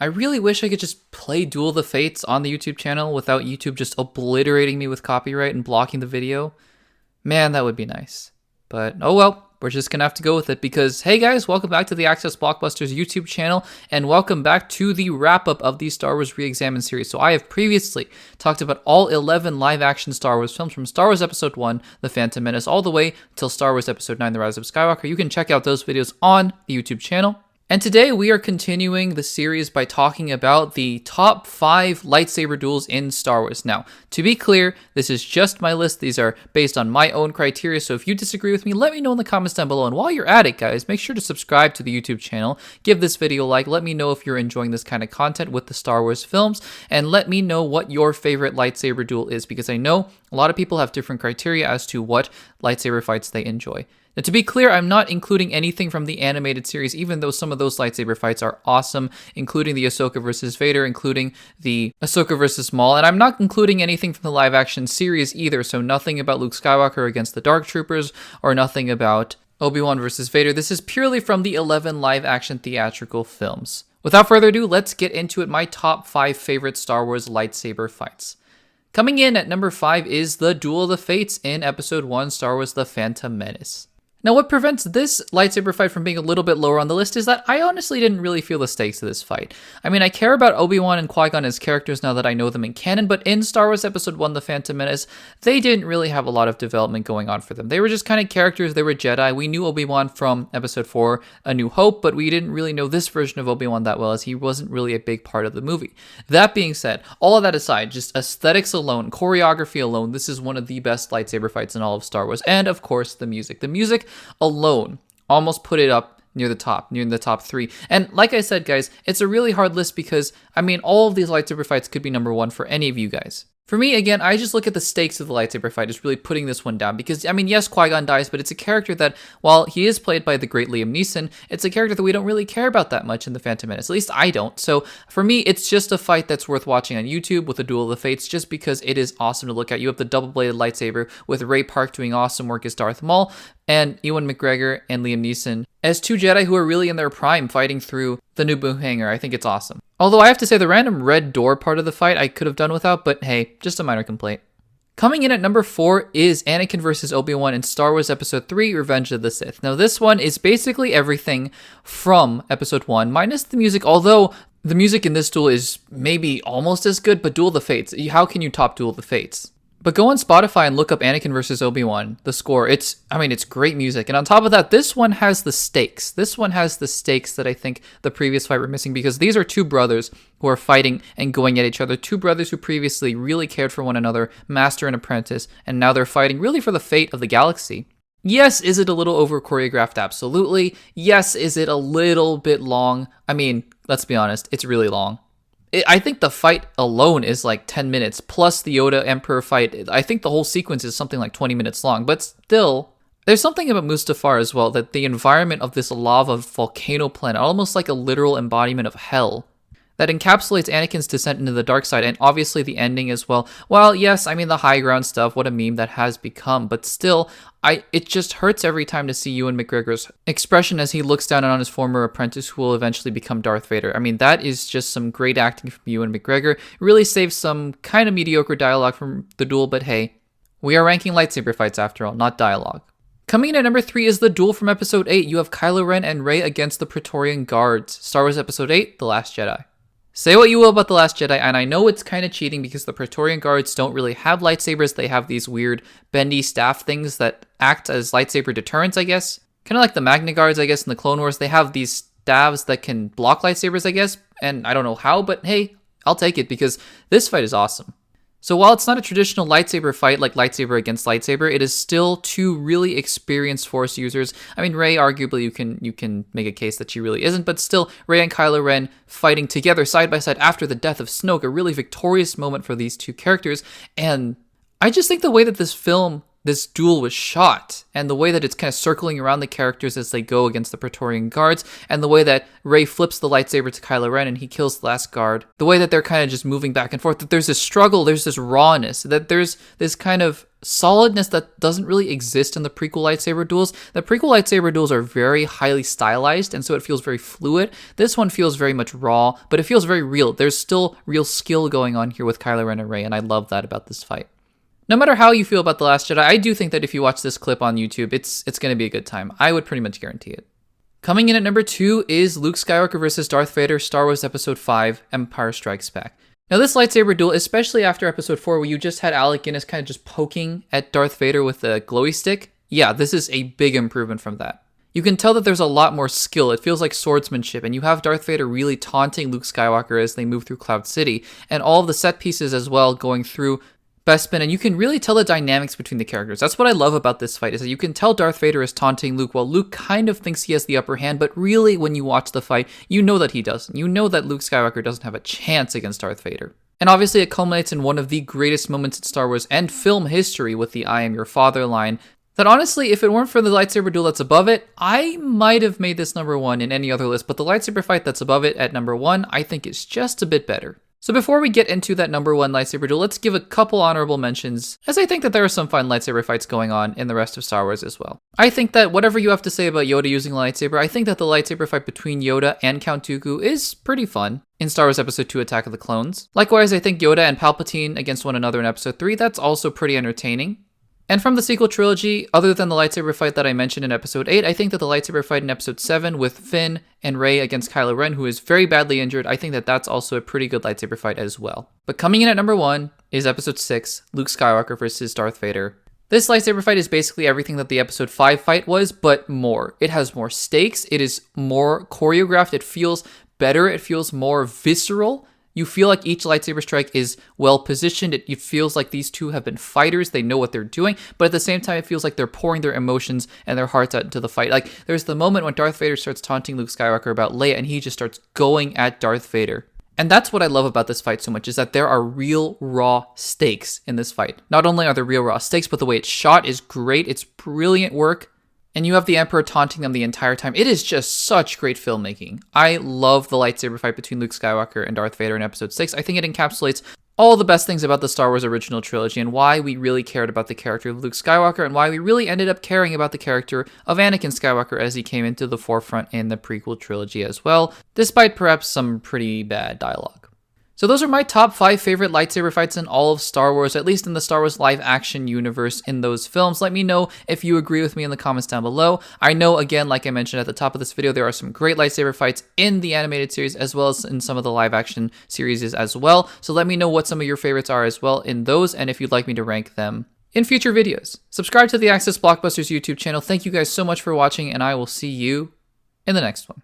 I really wish I could just play Duel of the Fates on the YouTube channel without YouTube just obliterating me with copyright and blocking the video. Man, that would be nice. But oh well, we're just gonna have to go with it because, hey guys, welcome back to the Access Blockbusters YouTube channel, and welcome back to the wrap-up of the Star Wars Re-Examined series. So I have previously talked about all 11 live-action Star Wars films from Star Wars Episode 1, The Phantom Menace, all the way till Star Wars Episode 9, The Rise of Skywalker. You can check out those videos on the YouTube channel. And today we are continuing the series by talking about the top 5 lightsaber duels in Star Wars. Now, to be clear, this is just my list. These are based on my own criteria, so if you disagree with me, let me know in the comments down below. And while you're at it, guys, make sure to subscribe to the YouTube channel, give this video a like, let me know if you're enjoying this kind of content with the Star Wars films, and let me know what your favorite lightsaber duel is, because I know a lot of people have different criteria as to what lightsaber fights they enjoy. Now, to be clear, I'm not including anything from the animated series, even though some of those lightsaber fights are awesome, including the Ahsoka versus Vader, including the Ahsoka versus Maul, and I'm not including anything from the live-action series either, so nothing about Luke Skywalker against the Dark Troopers, or nothing about Obi-Wan versus Vader. This is purely from the 11 live-action theatrical films. Without further ado, let's get into it, my top 5 favorite Star Wars lightsaber fights. Coming in at number 5 is the Duel of the Fates in Episode 1, Star Wars The Phantom Menace. Now, what prevents this lightsaber fight from being a little bit lower on the list is that I honestly didn't really feel the stakes of this fight. I mean, I care about Obi-Wan and Qui-Gon as characters now that I know them in canon, but in Star Wars Episode 1, The Phantom Menace, they didn't really have a lot of development going on for them. They were just kind of characters, they were Jedi. We knew Obi-Wan from Episode 4, A New Hope, but we didn't really know this version of Obi-Wan that well, as he wasn't really a big part of the movie. That being said, all of that aside, just aesthetics alone, choreography alone, this is one of the best lightsaber fights in all of Star Wars. And of course, the music. The music alone almost put it up near the top 3. And like I said, guys, it's a really hard list because, I mean, all of these lightsaber fights could be number 1 for any of you guys. For me, again, I just look at the stakes of the lightsaber fight as really putting this one down because, I mean, yes, Qui-Gon dies, but it's a character that, while he is played by the great Liam Neeson, it's a character that we don't really care about that much in The Phantom Menace. At least I don't. So for me, it's just a fight that's worth watching on YouTube with the Duel of the Fates just because it is awesome to look at. You have the double-bladed lightsaber with Ray Park doing awesome work as Darth Maul, and Ewan McGregor and Liam Neeson as 2 Jedi who are really in their prime fighting through the Naboo hangar. I think it's awesome. Although I have to say the random red door part of the fight I could have done without, but hey, just a minor complaint. Coming in at number 4 is Anakin versus Obi-Wan in Star Wars Episode 3, Revenge of the Sith. Now this one is basically everything from Episode 1, minus the music, although the music in this duel is maybe almost as good, but Duel of the Fates, how can you top Duel of the Fates? But go on Spotify and look up Anakin versus Obi-Wan, the score. It's great music. And on top of that, this one has the stakes. This one has the stakes that I think the previous fight were missing because these are 2 brothers who are fighting and going at each other. 2 brothers who previously really cared for one another, master and apprentice, and now they're fighting really for the fate of the galaxy. Yes, is it a little over-choreographed? Absolutely. Yes, is it a little bit long? I mean, let's be honest, it's really long. I think the fight alone is like 10 minutes, plus the Yoda Emperor fight. I think the whole sequence is something like 20 minutes long, but still, there's something about Mustafar as well, that the environment of this lava volcano planet, almost like a literal embodiment of hell, that encapsulates Anakin's descent into the dark side, and obviously the ending as well. Well, yes, I mean, the high ground stuff, what a meme that has become, but still, it just hurts every time to see Ewan McGregor's expression as he looks down on his former apprentice who will eventually become Darth Vader. I mean, that is just some great acting from Ewan McGregor. It really saves some kind of mediocre dialogue from the duel, but hey, we are ranking lightsaber fights after all, not dialogue. Coming in at number 3 is the duel from Episode 8. You have Kylo Ren and Rey against the Praetorian Guards. Star Wars Episode 8, The Last Jedi. Say what you will about The Last Jedi, and I know it's kind of cheating because the Praetorian Guards don't really have lightsabers. They have these weird bendy staff things that act as lightsaber deterrents, I guess. Kind of like the Magna Guards, I guess, in the Clone Wars. They have these staves that can block lightsabers, I guess, and I don't know how, but hey, I'll take it because this fight is awesome. So while it's not a traditional lightsaber fight like lightsaber against lightsaber, it is still 2 really experienced Force users. I mean, Rey, arguably, you can make a case that she really isn't, but still, Rey and Kylo Ren fighting together side by side after the death of Snoke, a really victorious moment for these 2 characters. And I just think the way that this film this duel was shot, and the way that it's kind of circling around the characters as they go against the Praetorian guards, and the way that Rey flips the lightsaber to Kylo Ren and he kills the last guard, the way that they're kind of just moving back and forth, that there's this struggle, there's this rawness, that there's this kind of solidness that doesn't really exist in the prequel lightsaber duels. The prequel lightsaber duels are very highly stylized, and so it feels very fluid. This one feels very much raw, but it feels very real. There's still real skill going on here with Kylo Ren and Rey, and I love that about this fight. No matter how you feel about The Last Jedi, I do think that if you watch this clip on YouTube, it's going to be a good time. I would pretty much guarantee it. Coming in at number 2 is Luke Skywalker vs. Darth Vader, Star Wars Episode 5, Empire Strikes Back. Now this lightsaber duel, especially after Episode 4 where you just had Alec Guinness kind of just poking at Darth Vader with a glowy stick, yeah, this is a big improvement from that. You can tell that there's a lot more skill. It feels like swordsmanship, and you have Darth Vader really taunting Luke Skywalker as they move through Cloud City, and all of the set pieces as well going through Bespin, and you can really tell the dynamics between the characters. That's what I love about this fight, is that you can tell Darth Vader is taunting Luke while Luke kind of thinks he has the upper hand, but really when you watch the fight, you know that he doesn't. You know that Luke Skywalker doesn't have a chance against Darth Vader. And obviously it culminates in one of the greatest moments in Star Wars and film history with the "I am your father" line, that honestly, if it weren't for the lightsaber duel that's above it, I might have made this number 1 in any other list, but the lightsaber fight that's above it at number 1, I think is just a bit better. So before we get into that number 1 lightsaber duel, let's give a couple honorable mentions, as I think that there are some fun lightsaber fights going on in the rest of Star Wars as well. I think that whatever you have to say about Yoda using a lightsaber, I think that the lightsaber fight between Yoda and Count Dooku is pretty fun in Star Wars Episode 2 Attack of the Clones. Likewise, I think Yoda and Palpatine against one another in Episode 3, that's also pretty entertaining. And from the sequel trilogy, other than the lightsaber fight that I mentioned in Episode 8, I think that the lightsaber fight in Episode 7 with Finn and Rey against Kylo Ren, who is very badly injured, I think that that's also a pretty good lightsaber fight as well. But coming in at number 1 is Episode 6, Luke Skywalker vs. Darth Vader. This lightsaber fight is basically everything that the Episode 5 fight was, but more. It has more stakes, it is more choreographed, it feels better, it feels more visceral. You feel like each lightsaber strike is well positioned. It feels like these two have been fighters. They know what they're doing. But at the same time, it feels like they're pouring their emotions and their hearts out into the fight. Like, there's the moment when Darth Vader starts taunting Luke Skywalker about Leia, and he just starts going at Darth Vader. And that's what I love about this fight so much, is that there are real raw stakes in this fight. Not only are there real raw stakes, but the way it's shot is great. It's brilliant work. And you have the Emperor taunting them the entire time. It is just such great filmmaking. I love the lightsaber fight between Luke Skywalker and Darth Vader in Episode 6. I think it encapsulates all the best things about the Star Wars original trilogy and why we really cared about the character of Luke Skywalker and why we really ended up caring about the character of Anakin Skywalker as he came into the forefront in the prequel trilogy as well, despite perhaps some pretty bad dialogue. So those are my top 5 favorite lightsaber fights in all of Star Wars, at least in the Star Wars live action universe in those films. Let me know if you agree with me in the comments down below. I know, again, like I mentioned at the top of this video, there are some great lightsaber fights in the animated series as well as in some of the live action series as well. So let me know what some of your favorites are as well in those, and if you'd like me to rank them in future videos. Subscribe to the Access Blockbusters YouTube channel. Thank you guys so much for watching, and I will see you in the next one.